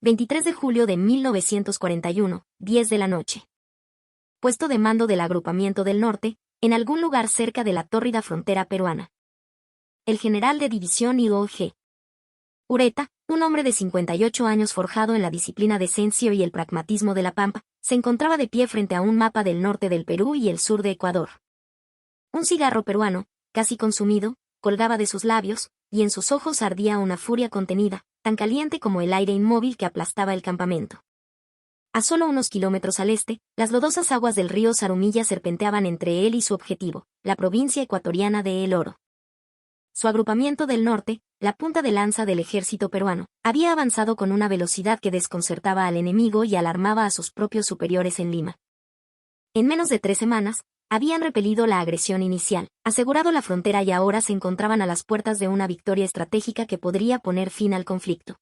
23 de julio de 1941, 10 de la noche. Puesto de mando del Agrupamiento del Norte, en algún lugar cerca de la tórrida frontera peruana. El general de división I.O.G. Ureta, un hombre de 58 años forjado en la disciplina de Cencio y el pragmatismo de la Pampa, se encontraba de pie frente a un mapa del norte del Perú y el sur de Ecuador. Un cigarro peruano, casi consumido, colgaba de sus labios, y en sus ojos ardía una furia contenida, tan caliente como el aire inmóvil que aplastaba el campamento. A solo unos kilómetros al este, las lodosas aguas del río Zarumilla serpenteaban entre él y su objetivo, la provincia ecuatoriana de El Oro. Su agrupamiento del norte, la punta de lanza del ejército peruano, había avanzado con una velocidad que desconcertaba al enemigo y alarmaba a sus propios superiores en Lima. En menos de 3 semanas, habían repelido la agresión inicial, asegurado la frontera y ahora se encontraban a las puertas de una victoria estratégica que podría poner fin al conflicto.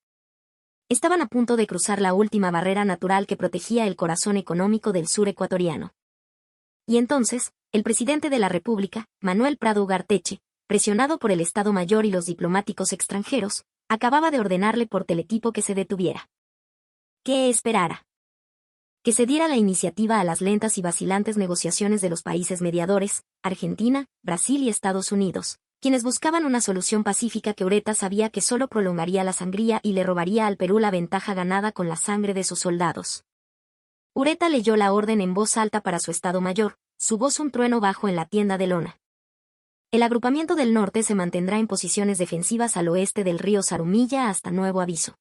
Estaban a punto de cruzar la última barrera natural que protegía el corazón económico del sur ecuatoriano. Y entonces, el presidente de la República, Manuel Prado Ugarteche, presionado por el Estado Mayor y los diplomáticos extranjeros, acababa de ordenarle por teletipo que se detuviera. ¿Qué esperara? Que se diera la iniciativa a las lentas y vacilantes negociaciones de los países mediadores, Argentina, Brasil y Estados Unidos, quienes buscaban una solución pacífica que Ureta sabía que solo prolongaría la sangría y le robaría al Perú la ventaja ganada con la sangre de sus soldados. Ureta leyó la orden en voz alta para su Estado Mayor, su voz un trueno bajo en la tienda de lona. El agrupamiento del norte se mantendrá en posiciones defensivas al oeste del río Zarumilla hasta nuevo aviso.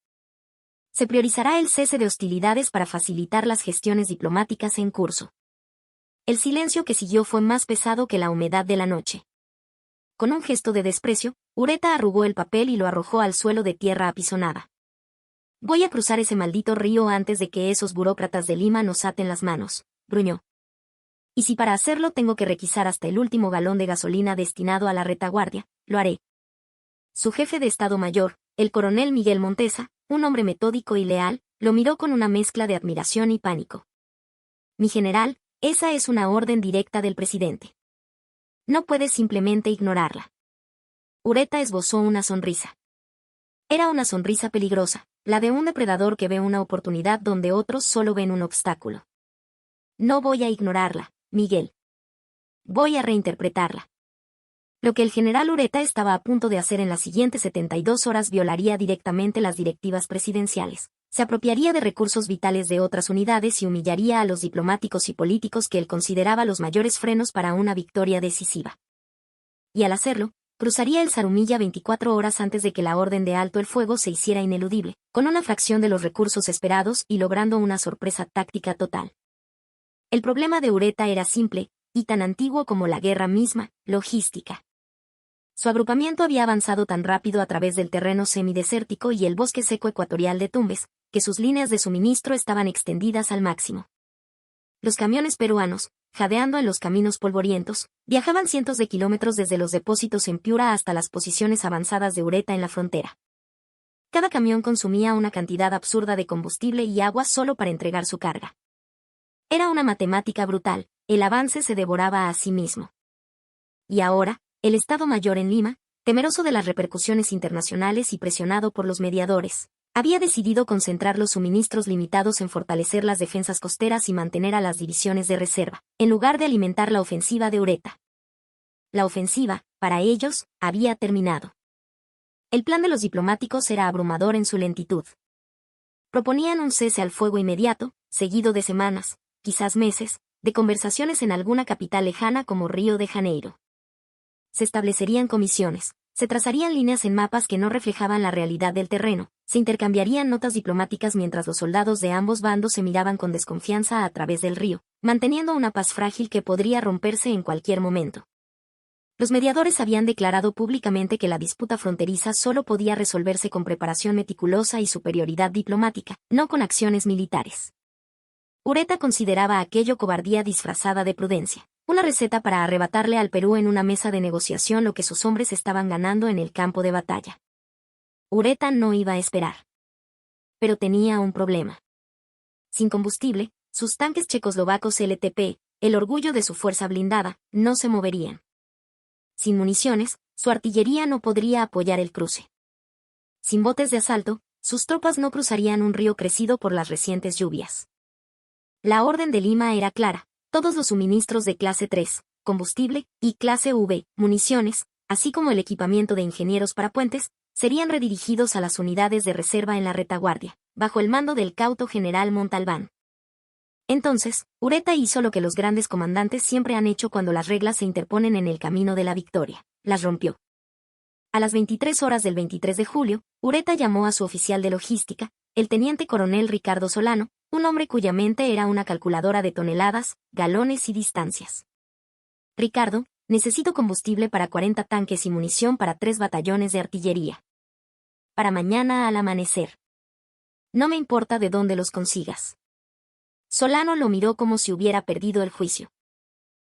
Se priorizará el cese de hostilidades para facilitar las gestiones diplomáticas en curso. El silencio que siguió fue más pesado que la humedad de la noche. Con un gesto de desprecio, Ureta arrugó el papel y lo arrojó al suelo de tierra apisonada. Voy a cruzar ese maldito río antes de que esos burócratas de Lima nos aten las manos, gruñó. Y si para hacerlo tengo que requisar hasta el último galón de gasolina destinado a la retaguardia, lo haré. Su jefe de Estado Mayor, el coronel Miguel Montesa, un hombre metódico y leal, lo miró con una mezcla de admiración y pánico. Mi general, esa es una orden directa del presidente. No puedes simplemente ignorarla. Ureta esbozó una sonrisa. Era una sonrisa peligrosa, la de un depredador que ve una oportunidad donde otros solo ven un obstáculo. No voy a ignorarla, Miguel. Voy a reinterpretarla. Lo que el general Ureta estaba a punto de hacer en las siguientes 72 horas violaría directamente las directivas presidenciales, se apropiaría de recursos vitales de otras unidades y humillaría a los diplomáticos y políticos que él consideraba los mayores frenos para una victoria decisiva. Y al hacerlo, cruzaría el Zarumilla 24 horas antes de que la orden de alto el fuego se hiciera ineludible, con una fracción de los recursos esperados y logrando una sorpresa táctica total. El problema de Ureta era simple, y tan antiguo como la guerra misma, logística. Su agrupamiento había avanzado tan rápido a través del terreno semidesértico y el bosque seco ecuatorial de Tumbes, que sus líneas de suministro estaban extendidas al máximo. Los camiones peruanos, jadeando en los caminos polvorientos, viajaban cientos de kilómetros desde los depósitos en Piura hasta las posiciones avanzadas de Ureta en la frontera. Cada camión consumía una cantidad absurda de combustible y agua solo para entregar su carga. Era una matemática brutal, el avance se devoraba a sí mismo. Y ahora, el Estado Mayor en Lima, temeroso de las repercusiones internacionales y presionado por los mediadores, había decidido concentrar los suministros limitados en fortalecer las defensas costeras y mantener a las divisiones de reserva, en lugar de alimentar la ofensiva de Ureta. La ofensiva, para ellos, había terminado. El plan de los diplomáticos era abrumador en su lentitud. Proponían un cese al fuego inmediato, seguido de semanas, quizás meses, de conversaciones en alguna capital lejana como Río de Janeiro. Se establecerían comisiones, se trazarían líneas en mapas que no reflejaban la realidad del terreno, se intercambiarían notas diplomáticas mientras los soldados de ambos bandos se miraban con desconfianza a través del río, manteniendo una paz frágil que podría romperse en cualquier momento. Los mediadores habían declarado públicamente que la disputa fronteriza solo podía resolverse con preparación meticulosa y superioridad diplomática, no con acciones militares. Ureta consideraba aquello cobardía disfrazada de prudencia, una receta para arrebatarle al Perú en una mesa de negociación lo que sus hombres estaban ganando en el campo de batalla. Ureta no iba a esperar. Pero tenía un problema. Sin combustible, sus tanques checoslovacos LTP, el orgullo de su fuerza blindada, no se moverían. Sin municiones, su artillería no podría apoyar el cruce. Sin botes de asalto, sus tropas no cruzarían un río crecido por las recientes lluvias. La orden de Lima era clara: todos los suministros de clase 3, combustible, y clase V, municiones, así como el equipamiento de ingenieros para puentes, serían redirigidos a las unidades de reserva en la retaguardia, bajo el mando del cauto general Montalbán. Entonces, Ureta hizo lo que los grandes comandantes siempre han hecho cuando las reglas se interponen en el camino de la victoria: las rompió. A las 23 horas del 23 de julio, Ureta llamó a su oficial de logística, el teniente coronel Ricardo Solano, un hombre cuya mente era una calculadora de toneladas, galones y distancias. Ricardo, necesito combustible para 40 tanques y munición para 3 batallones de artillería. Para mañana al amanecer. No me importa de dónde los consigas. Solano lo miró como si hubiera perdido el juicio.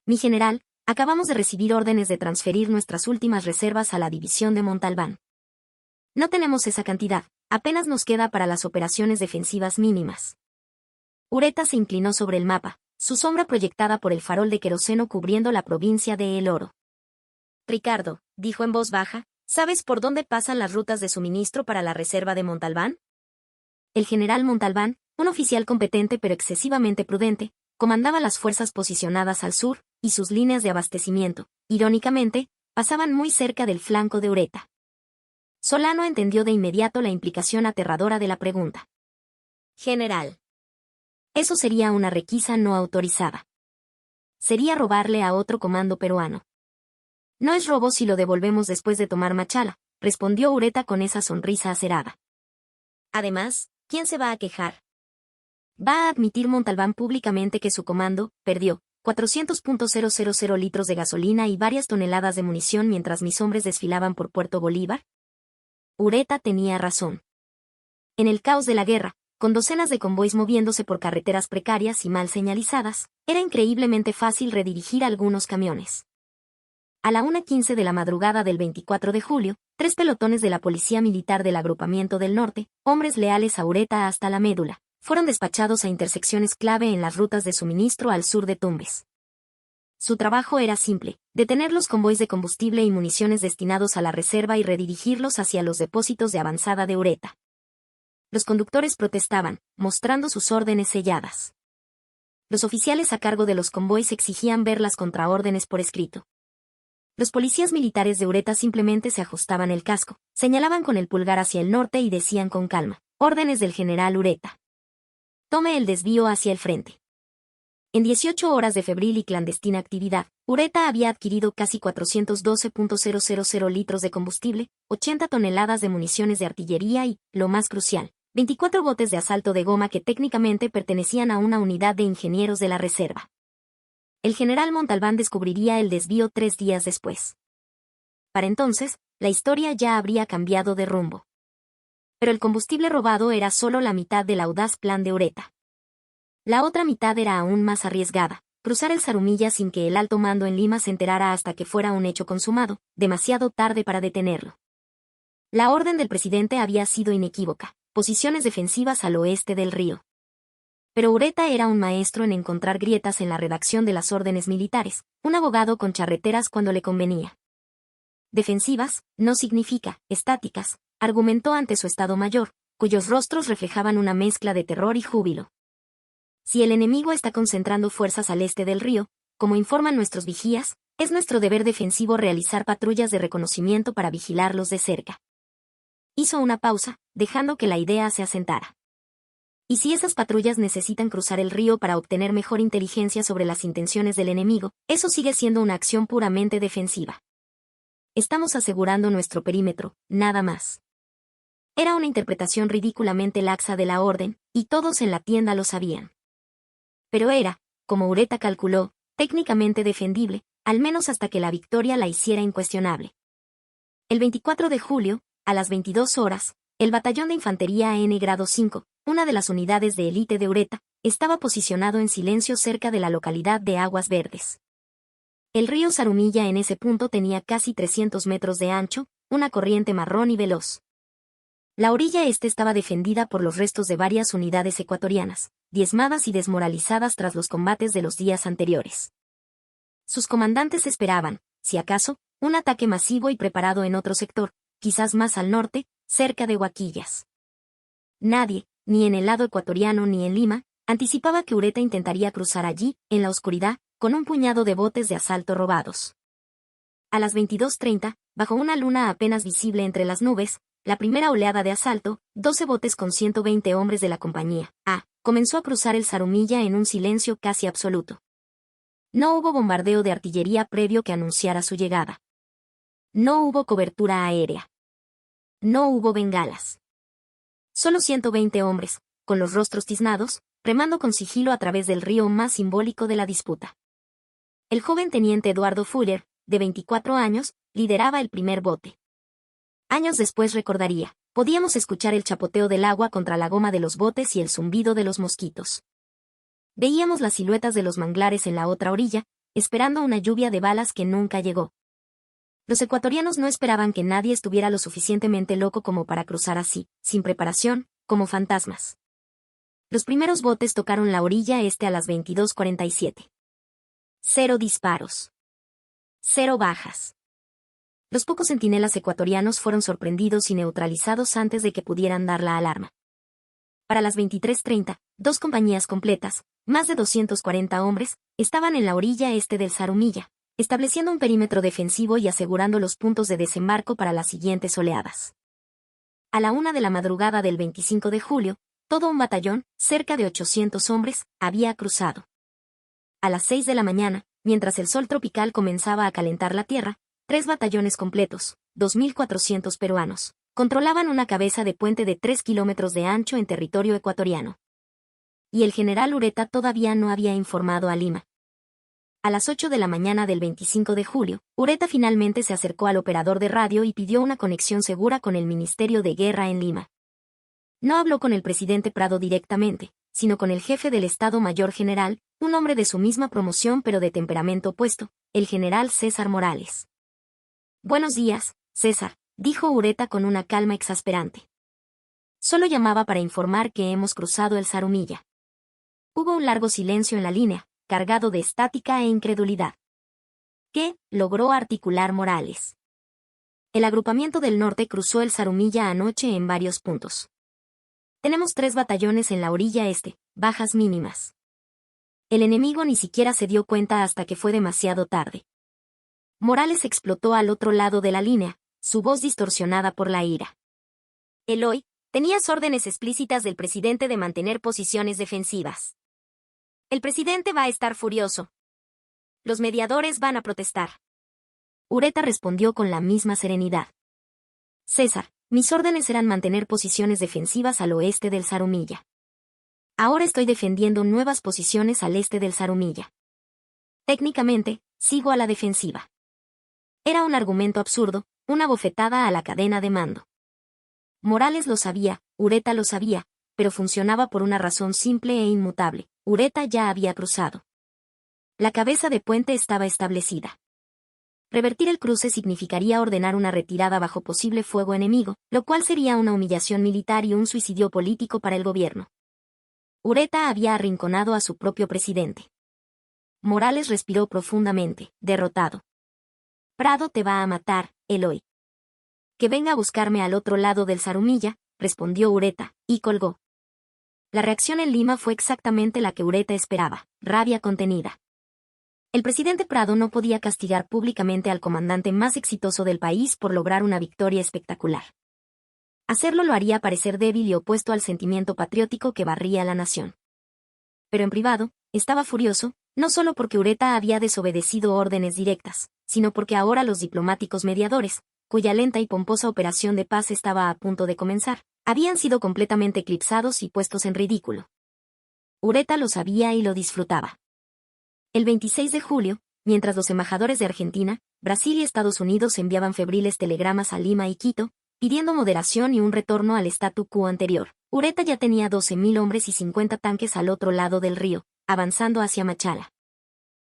Mi general, acabamos de recibir órdenes de transferir nuestras últimas reservas a la división de Montalbán. No tenemos esa cantidad, apenas nos queda para las operaciones defensivas mínimas. Ureta se inclinó sobre el mapa, su sombra proyectada por el farol de queroseno cubriendo la provincia de El Oro. Ricardo, dijo en voz baja, ¿sabes por dónde pasan las rutas de suministro para la reserva de Montalbán? El general Montalbán, un oficial competente pero excesivamente prudente, comandaba las fuerzas posicionadas al sur, y sus líneas de abastecimiento, irónicamente, pasaban muy cerca del flanco de Ureta. Solano entendió de inmediato la implicación aterradora de la pregunta. General. Eso sería una requisa no autorizada. Sería robarle a otro comando peruano. No es robo si lo devolvemos después de tomar Machala, respondió Ureta con esa sonrisa acerada. Además, ¿quién se va a quejar? Va a admitir Montalbán públicamente que su comando perdió 400.000 litros de gasolina y varias toneladas de munición mientras mis hombres desfilaban por Puerto Bolívar. Ureta tenía razón. En el caos de la guerra, con docenas de convoys moviéndose por carreteras precarias y mal señalizadas, era increíblemente fácil redirigir algunos camiones. A la 1:15 de la madrugada del 24 de julio, 3 pelotones de la Policía Militar del Agrupamiento del Norte, hombres leales a Ureta hasta la médula, fueron despachados a intersecciones clave en las rutas de suministro al sur de Tumbes. Su trabajo era simple: detener los convoys de combustible y municiones destinados a la reserva y redirigirlos hacia los depósitos de avanzada de Ureta. Los conductores protestaban, mostrando sus órdenes selladas. Los oficiales a cargo de los convoys exigían ver las contraórdenes por escrito. Los policías militares de Ureta simplemente se ajustaban el casco, señalaban con el pulgar hacia el norte y decían con calma: órdenes del general Ureta. Tome el desvío hacia el frente. En 18 horas de febril y clandestina actividad, Ureta había adquirido casi 412.000 litros de combustible, 80 toneladas de municiones de artillería y, lo más crucial, 24 botes de asalto de goma que técnicamente pertenecían a una unidad de ingenieros de la reserva. El general Montalbán descubriría el desvío 3 días después. Para entonces, la historia ya habría cambiado de rumbo. Pero el combustible robado era solo la mitad del audaz plan de Ureta. La otra mitad era aún más arriesgada: cruzar el Zarumilla sin que el alto mando en Lima se enterara hasta que fuera un hecho consumado, demasiado tarde para detenerlo. La orden del presidente había sido inequívoca: posiciones defensivas al oeste del río. Pero Ureta era un maestro en encontrar grietas en la redacción de las órdenes militares, un abogado con charreteras cuando le convenía. Defensivas no significa estáticas, argumentó ante su Estado Mayor, cuyos rostros reflejaban una mezcla de terror y júbilo. Si el enemigo está concentrando fuerzas al este del río, como informan nuestros vigías, es nuestro deber defensivo realizar patrullas de reconocimiento para vigilarlos de cerca. Hizo una pausa, dejando que la idea se asentara. ¿Y si esas patrullas necesitan cruzar el río para obtener mejor inteligencia sobre las intenciones del enemigo? Eso sigue siendo una acción puramente defensiva. Estamos asegurando nuestro perímetro, nada más. Era una interpretación ridículamente laxa de la orden, y todos en la tienda lo sabían. Pero era, como Ureta calculó, técnicamente defendible, al menos hasta que la victoria la hiciera incuestionable. El 24 de julio, a las 22 horas, el batallón de infantería N grado 5, una de las unidades de élite de Ureta, estaba posicionado en silencio cerca de la localidad de Aguas Verdes. El río Zarumilla en ese punto tenía casi 300 metros de ancho, una corriente marrón y veloz. La orilla este estaba defendida por los restos de varias unidades ecuatorianas, diezmadas y desmoralizadas tras los combates de los días anteriores. Sus comandantes esperaban, si acaso, un ataque masivo y preparado en otro sector, quizás más al norte, cerca de Huaquillas. Nadie, ni en el lado ecuatoriano ni en Lima, anticipaba que Ureta intentaría cruzar allí, en la oscuridad, con un puñado de botes de asalto robados. A las 22:30, bajo una luna apenas visible entre las nubes, la primera oleada de asalto, 12 botes con 120 hombres de la compañía A, comenzó a cruzar el Zarumilla en un silencio casi absoluto. No hubo bombardeo de artillería previo que anunciara su llegada. No hubo cobertura aérea. No hubo bengalas. Solo 120 hombres, con los rostros tiznados, remando con sigilo a través del río más simbólico de la disputa. El joven teniente Eduardo Fuller, de 24 años, lideraba el primer bote. Años después recordaría, podíamos escuchar el chapoteo del agua contra la goma de los botes y el zumbido de los mosquitos. Veíamos las siluetas de los manglares en la otra orilla, esperando una lluvia de balas que nunca llegó. Los ecuatorianos no esperaban que nadie estuviera lo suficientemente loco como para cruzar así, sin preparación, como fantasmas. Los primeros botes tocaron la orilla este a las 22:47. 0 disparos. 0 bajas. Los pocos centinelas ecuatorianos fueron sorprendidos y neutralizados antes de que pudieran dar la alarma. Para las 23:30, 2 compañías completas, más de 240 hombres, estaban en la orilla este del Zarumilla, estableciendo un perímetro defensivo y asegurando los puntos de desembarco para las siguientes oleadas. A la 1 de la madrugada del 25 de julio, todo un batallón, cerca de 800 hombres, había cruzado. A las 6 de la mañana, mientras el sol tropical comenzaba a calentar la tierra, 3 batallones completos, 2.400 peruanos, controlaban una cabeza de puente de 3 kilómetros de ancho en territorio ecuatoriano. Y el general Ureta todavía no había informado a Lima. A las 8 de la mañana del 25 de julio, Ureta finalmente se acercó al operador de radio y pidió una conexión segura con el Ministerio de Guerra en Lima. No habló con el presidente Prado directamente, sino con el jefe del Estado Mayor General, un hombre de su misma promoción pero de temperamento opuesto, el general César Morales. «Buenos días, César», dijo Ureta con una calma exasperante. «Solo llamaba para informar que hemos cruzado el Zarumilla». Hubo un largo silencio en la línea, cargado de estática e incredulidad. ¿Qué logró articular Morales? El agrupamiento del norte cruzó el Zarumilla anoche en varios puntos. Tenemos 3 batallones en la orilla este, bajas mínimas. El enemigo ni siquiera se dio cuenta hasta que fue demasiado tarde. Morales explotó al otro lado de la línea, su voz distorsionada por la ira. Eloy, tenías órdenes explícitas del presidente de mantener posiciones defensivas. El presidente va a estar furioso. Los mediadores van a protestar. Ureta respondió con la misma serenidad. César, mis órdenes eran mantener posiciones defensivas al oeste del Zarumilla. Ahora estoy defendiendo nuevas posiciones al este del Zarumilla. Técnicamente, sigo a la defensiva. Era un argumento absurdo, una bofetada a la cadena de mando. Morales lo sabía, Ureta lo sabía, pero funcionaba por una razón simple e inmutable. Ureta ya había cruzado. La cabeza de puente estaba establecida. Revertir el cruce significaría ordenar una retirada bajo posible fuego enemigo, lo cual sería una humillación militar y un suicidio político para el gobierno. Ureta había arrinconado a su propio presidente. Morales respiró profundamente, derrotado. Prado te va a matar, Eloy. Que venga a buscarme al otro lado del Zarumilla, respondió Ureta, y colgó. La reacción en Lima fue exactamente la que Ureta esperaba, rabia contenida. El presidente Prado no podía castigar públicamente al comandante más exitoso del país por lograr una victoria espectacular. Hacerlo lo haría parecer débil y opuesto al sentimiento patriótico que barría a la nación. Pero en privado, estaba furioso, no solo porque Ureta había desobedecido órdenes directas, sino porque ahora los diplomáticos mediadores, cuya lenta y pomposa operación de paz estaba a punto de comenzar, habían sido completamente eclipsados y puestos en ridículo. Ureta lo sabía y lo disfrutaba. El 26 de julio, mientras los embajadores de Argentina, Brasil y Estados Unidos enviaban febriles telegramas a Lima y Quito, pidiendo moderación y un retorno al statu quo anterior, Ureta ya tenía 12.000 hombres y 50 tanques al otro lado del río, avanzando hacia Machala.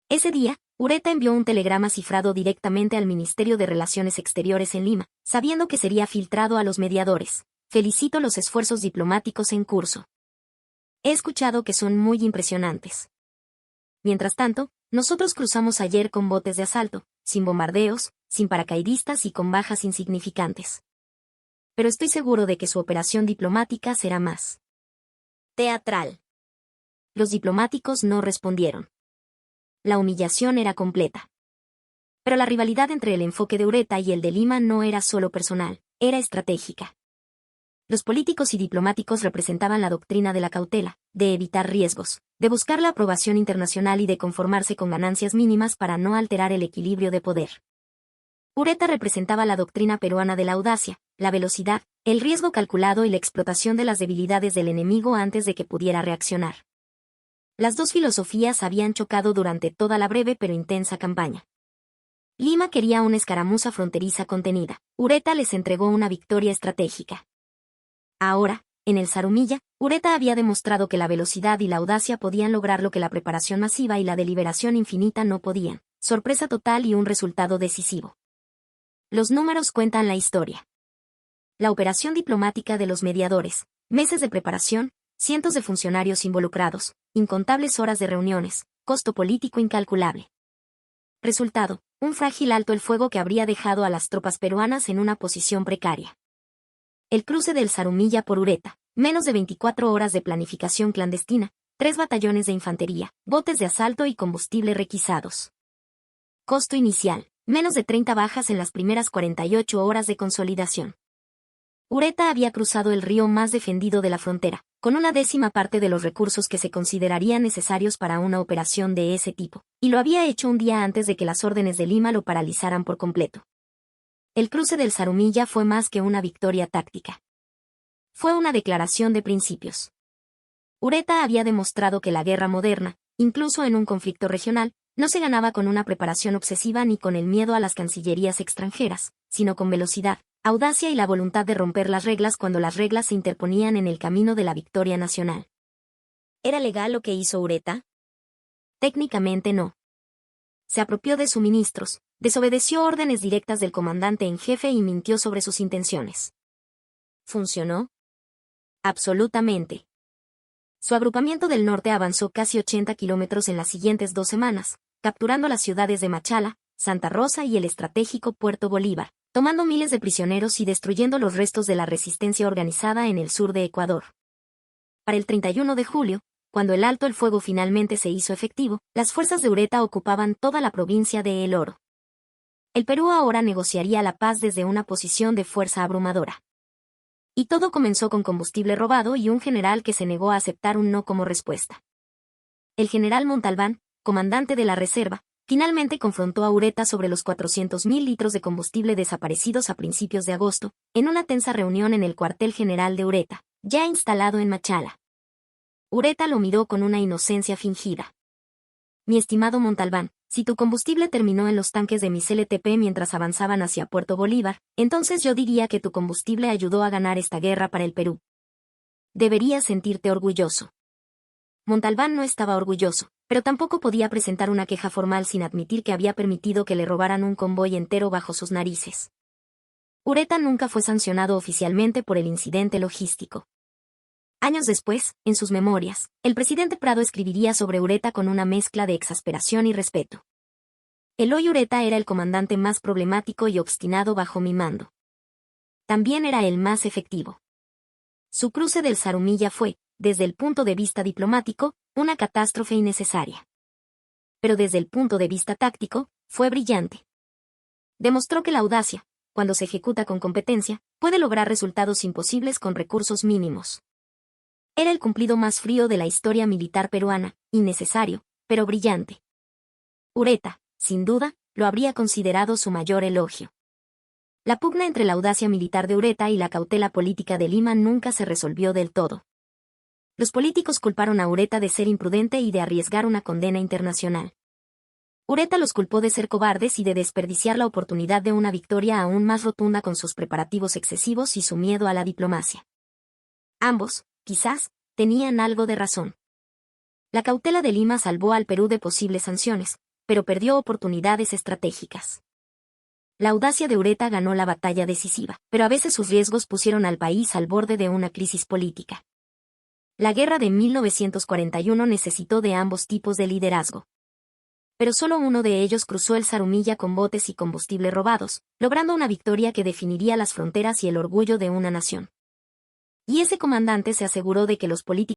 Ese día, Ureta envió un telegrama cifrado directamente al Ministerio de Relaciones Exteriores en Lima, sabiendo que sería filtrado a los mediadores. Felicito los esfuerzos diplomáticos en curso. He escuchado que son muy impresionantes. Mientras tanto, nosotros cruzamos ayer con botes de asalto, sin bombardeos, sin paracaidistas y con bajas insignificantes. pero estoy seguro de que su operación diplomática será más teatral. Los diplomáticos no respondieron. La humillación era completa. Pero la rivalidad entre el enfoque de Ureta y el de Lima no era solo personal, era estratégica. Los políticos y diplomáticos representaban la doctrina de la cautela, de evitar riesgos, de buscar la aprobación internacional y de conformarse con ganancias mínimas para no alterar el equilibrio de poder. Ureta representaba la doctrina peruana de la audacia, la velocidad, el riesgo calculado y la explotación de las debilidades del enemigo antes de que pudiera reaccionar. Las dos filosofías habían chocado durante toda la breve pero intensa campaña. Lima quería una escaramuza fronteriza contenida. Ureta les entregó una victoria estratégica. Ahora, en el Zarumilla, Ureta había demostrado que la velocidad y la audacia podían lograr lo que la preparación masiva y la deliberación infinita no podían: sorpresa total y un resultado decisivo. Los números cuentan la historia. La operación diplomática de los mediadores, meses de preparación, cientos de funcionarios involucrados, incontables horas de reuniones, costo político incalculable. Resultado: un frágil alto el fuego que habría dejado a las tropas peruanas en una posición precaria. El cruce del Zarumilla por Ureta, menos de 24 horas de planificación clandestina, 3 batallones de infantería, botes de asalto y combustible requisados. Costo inicial: menos de 30 bajas en las primeras 48 horas de consolidación. Ureta había cruzado el río más defendido de la frontera, con una 10ª parte de los recursos que se considerarían necesarios para una operación de ese tipo, y lo había hecho un día antes de que las órdenes de Lima lo paralizaran por completo. El cruce del Zarumilla fue más que una victoria táctica. Fue una declaración de principios. Ureta había demostrado que la guerra moderna, incluso en un conflicto regional, no se ganaba con una preparación obsesiva ni con el miedo a las cancillerías extranjeras, sino con velocidad, audacia y la voluntad de romper las reglas cuando las reglas se interponían en el camino de la victoria nacional. ¿Era legal lo que hizo Ureta? Técnicamente no. Se apropió de suministros, desobedeció órdenes directas del comandante en jefe y mintió sobre sus intenciones. ¿Funcionó? Absolutamente. Su agrupamiento del norte avanzó casi 80 kilómetros en las siguientes 2 semanas, capturando las ciudades de Machala, Santa Rosa y el estratégico Puerto Bolívar, tomando miles de prisioneros y destruyendo los restos de la resistencia organizada en el sur de Ecuador. Para el 31 de julio, cuando el alto el fuego finalmente se hizo efectivo, las fuerzas de Ureta ocupaban toda la provincia de El Oro. El Perú ahora negociaría la paz desde una posición de fuerza abrumadora. Y todo comenzó con combustible robado y un general que se negó a aceptar un no como respuesta. El general Montalbán, comandante de la reserva, finalmente confrontó a Ureta sobre los 400.000 litros de combustible desaparecidos a principios de agosto, en una tensa reunión en el cuartel general de Ureta, ya instalado en Machala. Ureta lo miró con una inocencia fingida. Mi estimado Montalbán, si tu combustible terminó en los tanques de mis LTP mientras avanzaban hacia Puerto Bolívar, entonces yo diría que tu combustible ayudó a ganar esta guerra para el Perú. Deberías sentirte orgulloso. Montalbán no estaba orgulloso, pero tampoco podía presentar una queja formal sin admitir que había permitido que le robaran un convoy entero bajo sus narices. Ureta nunca fue sancionado oficialmente por el incidente logístico. Años después, en sus memorias, el presidente Prado escribiría sobre Ureta con una mezcla de exasperación y respeto. Eloy Ureta era el comandante más problemático y obstinado bajo mi mando. También era el más efectivo. Su cruce del Zarumilla fue, desde el punto de vista diplomático, una catástrofe innecesaria. Pero desde el punto de vista táctico, fue brillante. Demostró que la audacia, cuando se ejecuta con competencia, puede lograr resultados imposibles con recursos mínimos. Era el cumplido más frío de la historia militar peruana, innecesario, pero brillante. Ureta, sin duda, lo habría considerado su mayor elogio. La pugna entre la audacia militar de Ureta y la cautela política de Lima nunca se resolvió del todo. Los políticos culparon a Ureta de ser imprudente y de arriesgar una condena internacional. Ureta los culpó de ser cobardes y de desperdiciar la oportunidad de una victoria aún más rotunda con sus preparativos excesivos y su miedo a la diplomacia. Ambos, quizás, tenían algo de razón. La cautela de Lima salvó al Perú de posibles sanciones, pero perdió oportunidades estratégicas. La audacia de Ureta ganó la batalla decisiva, pero a veces sus riesgos pusieron al país al borde de una crisis política. La guerra de 1941 necesitó de ambos tipos de liderazgo. pero solo uno de ellos cruzó el Zarumilla con botes y combustible robados, logrando una victoria que definiría las fronteras y el orgullo de una nación. Y ese comandante se aseguró de que los políticos